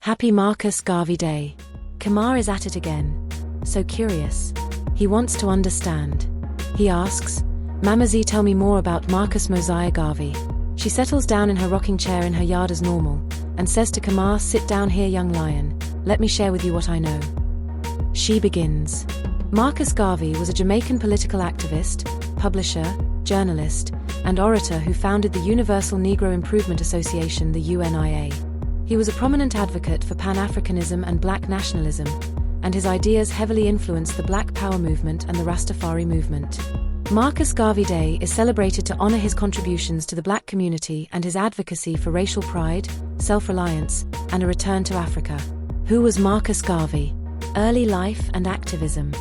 Happy Marcus Garvey Day. Kemar is at it again. So curious. He wants to understand. He asks, "Mama Z, tell me more about Marcus Mosiah Garvey." She settles down in her rocking chair in her yard as normal, and says to Kemar, "Sit down here, young lion. Let me share with you what I know." She begins. Marcus Garvey was a Jamaican political activist, publisher, journalist, and orator who founded the Universal Negro Improvement Association, the UNIA. He was a prominent advocate for Pan-Africanism and black nationalism, and his ideas heavily influenced the Black Power movement and the Rastafari movement. Marcus Garvey Day is celebrated to honor his contributions to the black community and his advocacy for racial pride, self-reliance, and a return to Africa. Who was Marcus Garvey? Early life and activism.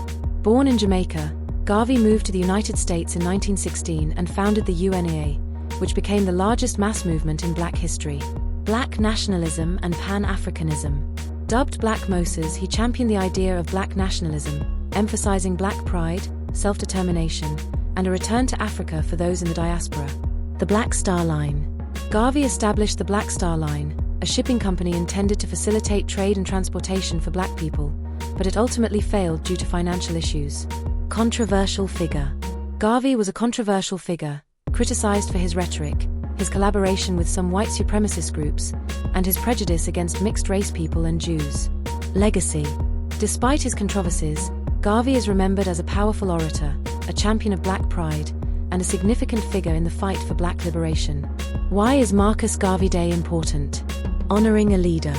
Born in Jamaica, Garvey moved to the United States in 1916 and founded the UNIA, which became the largest mass movement in black history. Black nationalism and Pan-Africanism. Dubbed Black Moses, he championed the idea of black nationalism, emphasizing black pride, self-determination, and a return to Africa for those in the diaspora. The Black Star Line. Garvey established the Black Star Line, a shipping company intended to facilitate trade and transportation for black people, but it ultimately failed due to financial issues. Controversial figure. Garvey was a controversial figure, criticized for his rhetoric, his collaboration with some white supremacist groups, and his prejudice against mixed-race people and Jews. Legacy. Despite his controversies, Garvey is remembered as a powerful orator, a champion of black pride, and a significant figure in the fight for black liberation. Why is Marcus Garvey Day important? Honoring a leader.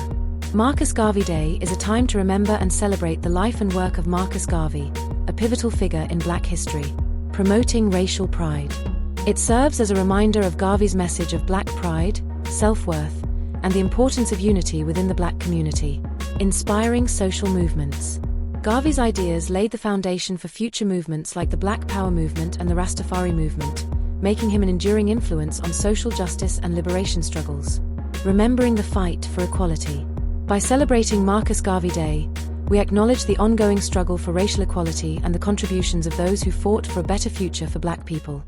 Marcus Garvey Day is a time to remember and celebrate the life and work of Marcus Garvey, a pivotal figure in black history. Promoting racial pride. It serves as a reminder of Garvey's message of black pride, self-worth, and the importance of unity within the black community. Inspiring social movements. Garvey's ideas laid the foundation for future movements like the Black Power movement and the Rastafari movement, making him an enduring influence on social justice and liberation struggles. Remembering the fight for equality. By celebrating Marcus Garvey Day, we acknowledge the ongoing struggle for racial equality and the contributions of those who fought for a better future for black people.